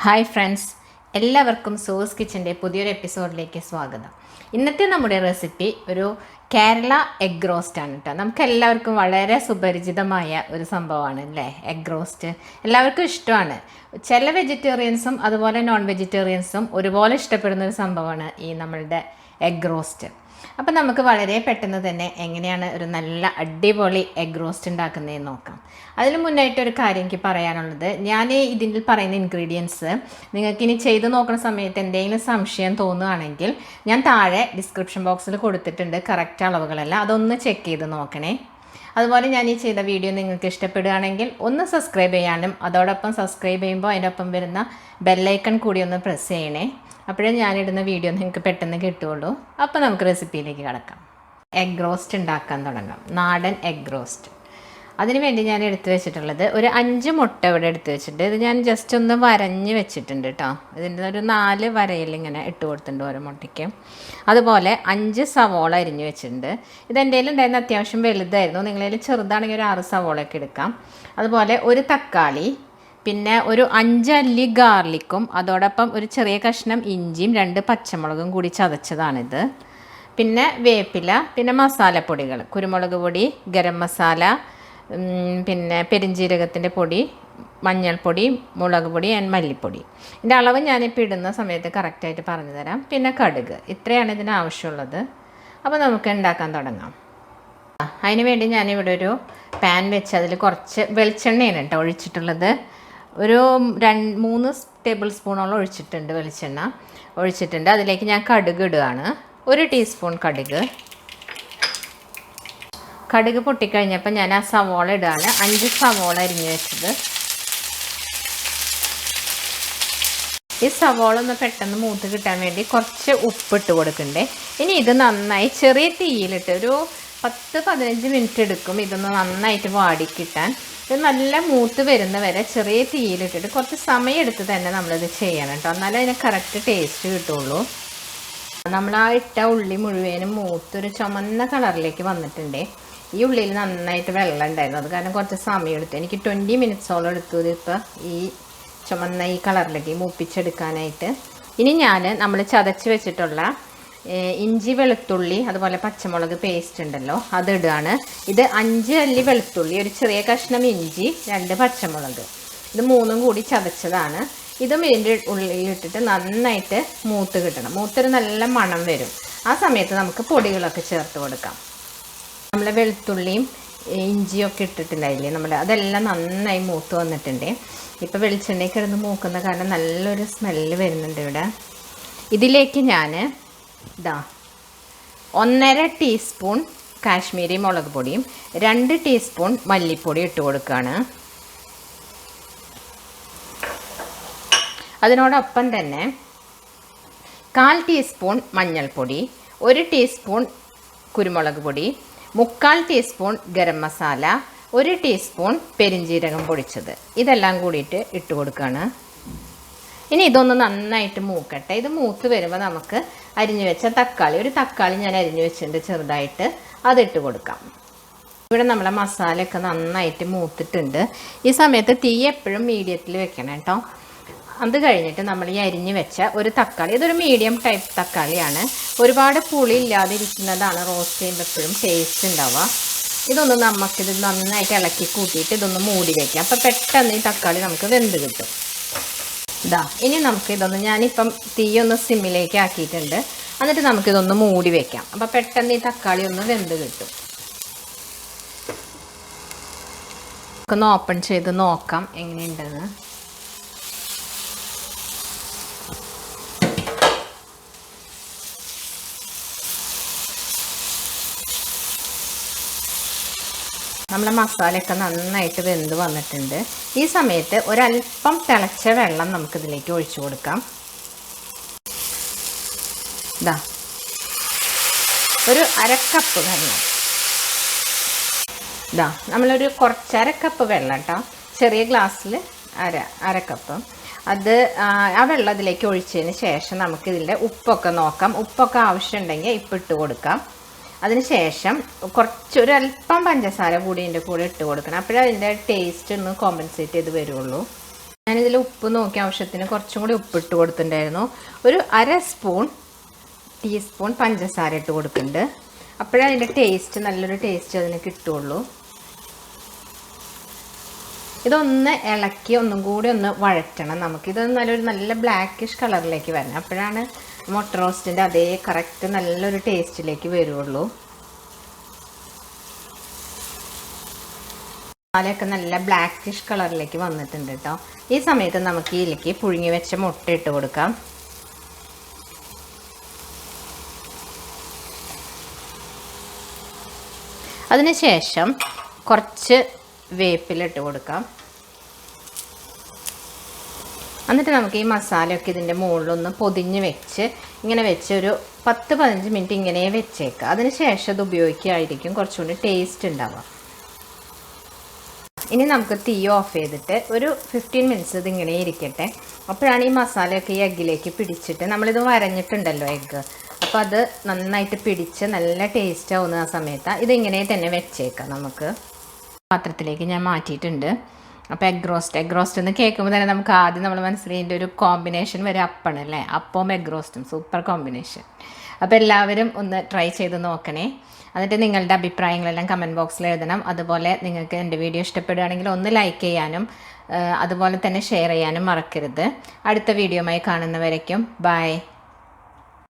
Hi friends, എല്ലാവർക്കും sauce കിച്ചൻ്റെ പുതിയൊരു എപ്പിസോഡിലേക്ക് സ്വാഗതം. ഇന്നത്തെ നമ്മുടെ റെസിപ്പി ഒരു കേരള എഗ് റോസ്റ്റ് ആണ് കേട്ടോ. നമുക്ക് എല്ലാവർക്കും വളരെ സുപരിചിതമായ ഒരു സംഭവമാണ് അല്ലേ എഗ് റോസ്റ്റ്. എല്ലാവർക്കും ഇഷ്ടമാണ്. ചില വെജിറ്റേറിയൻസും അതുപോലെ നോൺ വെജിറ്റേറിയൻസും ഒരുപോലെ ഇഷ്ടപ്പെടുന്ന ഒരു സംഭവമാണ് ഈ നമ്മളുടെ എഗ് റോസ്റ്റ്. അപ്പം നമുക്ക് വളരെ പെട്ടെന്ന് തന്നെ എങ്ങനെയാണ് ഒരു നല്ല അടിപൊളി എഗ് റോസ്റ്റ് ഉണ്ടാക്കുന്നതെന്ന് നോക്കാം. അതിന് മുന്നായിട്ടൊരു കാര്യം എനിക്ക് പറയാനുള്ളത്, ഞാൻ ഇതിൽ പറയുന്ന ഇൻഗ്രീഡിയൻസ് നിങ്ങൾക്കിനി ചെയ്ത് നോക്കുന്ന സമയത്ത് എന്തെങ്കിലും സംശയം തോന്നുകയാണെങ്കിൽ ഞാൻ താഴെ ഡിസ്ക്രിപ്ഷൻ ബോക്സിൽ കൊടുത്തിട്ടുണ്ട് കറക്റ്റ് അളവുകളെല്ലാം, അതൊന്ന് ചെക്ക് ചെയ്ത് നോക്കണേ. അതുപോലെ ഞാൻ ഈ ചെയ്ത വീഡിയോ നിങ്ങൾക്ക് ഇഷ്ടപ്പെടുകയാണെങ്കിൽ ഒന്ന് സബ്സ്ക്രൈബ് ചെയ്യാനും അതോടൊപ്പം സബ്സ്ക്രൈബ് ചെയ്യുമ്പോൾ അതിൻ്റെ ഒപ്പം വരുന്ന ബെല്ലൈക്കൺ കൂടി ഒന്ന് പ്രസ് ചെയ്യണേ. അപ്പോഴേ ഞാനിടുന്ന വീഡിയോ നിങ്ങൾക്ക് പെട്ടെന്ന് കിട്ടുകയുള്ളൂ. അപ്പോൾ നമുക്ക് റെസിപ്പിയിലേക്ക് കിടക്കാം. എഗ് റോസ്റ്റ് ഉണ്ടാക്കാൻ തുടങ്ങാം. നാടൻ എഗ് റോസ്റ്റ്. അതിന് വേണ്ടി ഞാൻ എടുത്തു വെച്ചിട്ടുള്ളത് ഒരു 5 മുട്ട ഇവിടെ എടുത്തു വെച്ചിട്ടുണ്ട്. ഇത് ഞാൻ ജസ്റ്റ് ഒന്ന് വരഞ്ഞ് വെച്ചിട്ടുണ്ട് കേട്ടോ. ഇതിൻ്റെ ഒരു 4 വരയിൽ ഇങ്ങനെ ഇട്ട് കൊടുത്തിട്ടുണ്ട് ഓരോ മുട്ടയ്ക്ക്. അതുപോലെ 5 സവോള അരിഞ്ഞ് വെച്ചിട്ടുണ്ട്. ഇതെൻ്റെ കയ്യിൽ ഉണ്ടായിരുന്ന അത്യാവശ്യം വലുതായിരുന്നു. നിങ്ങളതിൽ ചെറുതാണെങ്കിൽ ഒരു 6 സവോളയൊക്കെ എടുക്കാം. അതുപോലെ ഒരു തക്കാളി, പിന്നെ ഒരു 5 അല്ലി ഗാർലിക്കും അതോടൊപ്പം ഒരു ചെറിയ കഷ്ണം ഇഞ്ചിയും 2 പച്ചമുളകും കൂടി ചതച്ചതാണിത്. പിന്നെ വേപ്പില, പിന്നെ മസാലപ്പൊടികൾ, കുരുമുളക് പൊടി, ഗരം മസാല, പിന്നെ പെരിഞ്ജീരകത്തിൻ്റെ പൊടി, മഞ്ഞൾപ്പൊടി, മുളക് പൊടി ആൻഡ് മല്ലിപ്പൊടി. ഇതിൻ്റെ അളവ് ഞാനിപ്പോൾ ഇടുന്ന സമയത്ത് കറക്റ്റായിട്ട് പറഞ്ഞു തരാം. പിന്നെ കടുക്. ഇത്രയാണ് ഇതിന് ആവശ്യമുള്ളത്. അപ്പോൾ നമുക്ക് ഉണ്ടാക്കാൻ തുടങ്ങാം. അതിന് വേണ്ടി ഞാനിവിടെ ഒരു പാൻ വെച്ച് അതിൽ കുറച്ച് വെളിച്ചെണ്ണയാണ് കേട്ടോ ഒഴിച്ചിട്ടുള്ളത്. ഒരു 3 ടേബിൾ സ്പൂണോളം വെളിച്ചെണ്ണ ഒഴിച്ചിട്ടുണ്ട്. അതിലേക്ക് ഞാൻ കടുക് ഇടുകയാണ്. 1 ടീസ്പൂൺ കടുക് പൊട്ടിക്കഴിഞ്ഞപ്പോൾ ഞാൻ ആ സവോള ഇടുകയാണ്. 5 സവോള അരിഞ്ഞ് വെച്ചത്. ഈ സവോള ഒന്ന് പെട്ടെന്ന് മൂത്ത് കിട്ടാൻ വേണ്ടി കുറച്ച് ഉപ്പിട്ട് കൊടുക്കണ്ടേ. ഇനി ഇത് നന്നായി ചെറിയ തീയിലിട്ട് ഒരു 10-15 മിനിറ്റ് എടുക്കും ഇതൊന്ന് നന്നായിട്ട് വാടിക്കിട്ടാൻ. ഇത് നല്ല മൂത്ത് വരുന്ന വരെ ചെറിയ തീയിലിട്ടിട്ട് കുറച്ച് സമയം എടുത്ത് തന്നെ നമ്മളിത് ചെയ്യണം കേട്ടോ. എന്നാലേ അതിന് കറക്റ്റ് ടേസ്റ്റ് കിട്ടുള്ളൂ. നമ്മൾ ആ ഇട്ട ഉള്ളി മുഴുവനും മൂത്തൊരു ചുമന്ന കളറിലേക്ക് വന്നിട്ടുണ്ട്. ഈ ഉള്ളിയിൽ നന്നായിട്ട് വെള്ളം ഉണ്ടായിരുന്നു. അത് കാരണം കുറച്ച് സമയം എടുത്തു. എനിക്ക് 20 മിനിറ്റ്സോളം എടുത്തു ഇതിപ്പോൾ ഈ ചുമന്ന ഈ കളറിലേക്ക് മൂപ്പിച്ചെടുക്കാനായിട്ട്. ഇനി നമ്മൾ ചതച്ച് വെച്ചിട്ടുള്ള ഇഞ്ചി, വെളുത്തുള്ളി, അതുപോലെ പച്ചമുളക് പേസ്റ്റ് ഉണ്ടല്ലോ അതിടുകയാണ്. ഇത് 5 അല്ലി വെളുത്തുള്ളി, ഒരു ചെറിയ കഷ്ണം ഇഞ്ചി, 2 പച്ചമുളക്, ഇത് 3ഉം കൂടി ചതച്ചതാണ്. ഇതും ഇതിൻ്റെ ഉള്ളിലിട്ടിട്ട് നന്നായിട്ട് മൂത്ത് കിട്ടണം. മൂത്തൊരു നല്ല മണം വരും. ആ സമയത്ത് നമുക്ക് പൊടികളൊക്കെ ചേർത്ത് കൊടുക്കാം. നമ്മൾ വെളുത്തുള്ളിയും ഇഞ്ചിയൊക്കെ ഇട്ടിട്ടുണ്ടായില്ലേ അതെല്ലാം നന്നായി മൂത്ത് വന്നിട്ടുണ്ട്. ഇപ്പോൾ വെളിച്ചെണ്ണയ്ക്ക് കിടന്ന് മൂക്കുന്ന കാരണം നല്ലൊരു സ്മെല്ല് വരുന്നുണ്ട് ഇവിടെ. ഇതിലേക്ക് ഞാൻ 1.5 ടീസ്പൂൺ കാശ്മീരി മുളക് പൊടിയും 2 ടീസ്പൂൺ മല്ലിപ്പൊടി ഇട്ട് കൊടുക്കുകയാണ്. അതിനോടൊപ്പം തന്നെ 1/4 ടീസ്പൂൺ മഞ്ഞൾപ്പൊടി, 1 ടീസ്പൂൺ കുരുമുളക് പൊടി, 3/4 ടീസ്പൂൺ ഗരം മസാല, 1 ടീസ്പൂൺ പെരിഞ്ജീരകം പൊടിച്ചത്, ഇതെല്ലാം കൂടിയിട്ട് ഇട്ട് കൊടുക്കുകയാണ്. ഇനി ഇതൊന്ന് നന്നായിട്ട് മൂക്കട്ടെ. ഇത് മൂത്ത് വരുമ്പോൾ നമുക്ക് അരിഞ്ഞു വെച്ച ഒരു തക്കാളി ഞാൻ അരിഞ്ഞു വെച്ചിട്ടുണ്ട് ചെറുതായിട്ട്, അതിട്ട് കൊടുക്കാം. ഇവിടെ നമ്മളെ മസാലയൊക്കെ നന്നായിട്ട് മൂത്തിട്ടുണ്ട്. ഈ സമയത്ത് തീ എപ്പോഴും മീഡിയത്തിൽ വെക്കണം കേട്ടോ. അത് കഴിഞ്ഞിട്ട് നമ്മൾ ഈ അരിഞ്ഞു വെച്ച ഒരു തക്കാളി, ഇതൊരു മീഡിയം ടൈപ്പ് തക്കാളിയാണ്. ഒരുപാട് പുളി ഇല്ലാതിരിക്കുന്നതാണ് റോസ്റ്റ് ചെയ്യുമ്പോൾ എപ്പോഴും ടേസ്റ്റ് ഉണ്ടാവുക. ഇതൊന്ന് നമുക്കിത് നന്നായിട്ട് ഇളക്കി കൂട്ടിയിട്ട് ഇതൊന്ന് മൂടി വയ്ക്കാം. അപ്പോൾ പെട്ടെന്ന് ഈ തക്കാളി നമുക്ക് വെന്ത് കിട്ടും. ഇനി നമുക്കിതൊന്ന്, ഞാനിപ്പം തീയൊന്ന് സിമ്മിലേക്ക് ആക്കിയിട്ടുണ്ട്. എന്നിട്ട് നമുക്കിതൊന്ന് മൂടി വയ്ക്കാം. അപ്പോൾ പെട്ടെന്ന് ഈ തക്കാളി ഒന്ന് വെന്ത് കിട്ടും. നമുക്കൊന്ന് ഓപ്പൺ ചെയ്ത് നോക്കാം എങ്ങനെയുണ്ടെന്ന്. നമ്മളെ മസാലയൊക്കെ നന്നായിട്ട് വെന്ത് വന്നിട്ടുണ്ട്. ഈ സമയത്ത് ഒരല്പം തിളച്ച വെള്ളം നമുക്കിതിലേക്ക് ഒഴിച്ചു കൊടുക്കാം. ഒരു 1/2 കപ്പ് വെള്ളം. നമ്മളൊരു കുറച്ച് 1/2 കപ്പ് വെള്ളം കേട്ടോ. ചെറിയ ഗ്ലാസ്സിൽ 1/2 കപ്പ്. അത് ആ വെള്ളം ഇതിലേക്ക് ഒഴിച്ചതിന് ശേഷം നമുക്കിതിൻ്റെ ഉപ്പൊക്കെ നോക്കാം. ഉപ്പൊക്കെ ആവശ്യമുണ്ടെങ്കിൽ ഇട്ട് കൊടുക്കാം. അതിനുശേഷം ഒരല്പം പഞ്ചസാര കൂടി ഇതിൻ്റെ കൂടെ ഇട്ട് കൊടുക്കണം. അപ്പോഴേ അതിൻ്റെ ടേസ്റ്റ് ഒന്ന് കോമ്പൻസേറ്റ് ചെയ്ത് വരുള്ളൂ. ഞാനിതിൽ ഉപ്പ് നോക്കി ആവശ്യത്തിന് കുറച്ചും കൂടി ഉപ്പിട്ട് കൊടുത്തിട്ടുണ്ടായിരുന്നു. ഒരു ടീസ്പൂൺ പഞ്ചസാര ഇട്ട് കൊടുക്കുന്നുണ്ട്. അപ്പോഴേ അതിൻ്റെ ടേസ്റ്റ്, നല്ലൊരു ടേസ്റ്റ് അതിന് കിട്ടുള്ളൂ. ഇതൊന്ന് ഇളക്കി ഒന്നും കൂടി ഒന്ന് വഴറ്റണം. നമുക്കിത് നല്ല ബ്ലാക്കിഷ് കളറിലേക്ക് വരണം. അപ്പോഴാണ് മുട്ട റോസ്റ്റിൻ്റെ അതേ കറക്റ്റ് നല്ലൊരു ടേസ്റ്റിലേക്ക് വരുള്ളൂ. മസാലയൊക്കെ നല്ല ബ്ലാക്കിഷ് കളറിലേക്ക് വന്നിട്ടുണ്ട് കേട്ടോ. ഈ സമയത്ത് നമുക്ക് ഇതിലേക്ക് പുഴുങ്ങി വെച്ച മുട്ട ഇട്ട് കൊടുക്കാം. അതിനുശേഷം കുറച്ച് വേപ്പിലിട്ട് കൊടുക്കാം. എന്നിട്ട് നമുക്ക് ഈ മസാലയൊക്കെ ഇതിൻ്റെ മുകളിലൊന്ന് പൊതിഞ്ഞ് വെച്ച് ഇങ്ങനെ വെച്ച് ഒരു 10-15 മിനിറ്റ് ഇങ്ങനെ വെച്ചേക്കാം. അതിനുശേഷം ഇത് ഉപയോഗിക്കുകയായിരിക്കും കുറച്ചുകൂടി ടേസ്റ്റ് ഉണ്ടാവുക. ഇനി നമുക്ക് തീ ഓഫ് ചെയ്തിട്ട് ഒരു 15 മിനിറ്റ്സ് ഇതിങ്ങനെ ഇരിക്കട്ടെ. അപ്പോഴാണ് ഈ മസാലയൊക്കെ ഈ എഗ്ഗിലേക്ക് പിടിച്ചിട്ട്, നമ്മളിത് വരഞ്ഞിട്ടുണ്ടല്ലോ എഗ്ഗ്, അപ്പോൾ അത് നന്നായിട്ട് പിടിച്ച് നല്ല ടേസ്റ്റ് ആവുന്ന ആ സമയത്ത് ഇതിങ്ങനെ തന്നെ വെച്ചേക്കാം. നമുക്ക് പാത്രത്തിലേക്ക് ഞാൻ മാറ്റിയിട്ടുണ്ട്. അപ്പോൾ എഗ് റോസ്റ്റ് എന്ന് കേൾക്കുമ്പോൾ തന്നെ നമുക്ക് ആദ്യം നമ്മൾ മനസ്സിലായതിൻ്റെ ഒരു കോമ്പിനേഷൻ വരെ അപ്പാണ് അല്ലേ. അപ്പവും എഗ് റോസ്റ്റും സൂപ്പർ കോമ്പിനേഷൻ. അപ്പോൾ എല്ലാവരും ഒന്ന് ട്രൈ ചെയ്ത് നോക്കണേ. എന്നിട്ട് നിങ്ങളുടെ അഭിപ്രായങ്ങളെല്ലാം കമൻറ്റ് ബോക്സിൽ എഴുതണം. അതുപോലെ നിങ്ങൾക്ക് എൻ്റെ വീഡിയോ ഇഷ്ടപ്പെടുകയാണെങ്കിൽ ഒന്ന് ലൈക്ക് ചെയ്യാനും അതുപോലെ തന്നെ ഷെയർ ചെയ്യാനും മറക്കരുത്. അടുത്ത വീഡിയോയുമായി കാണുന്നവരേക്കും ബൈ.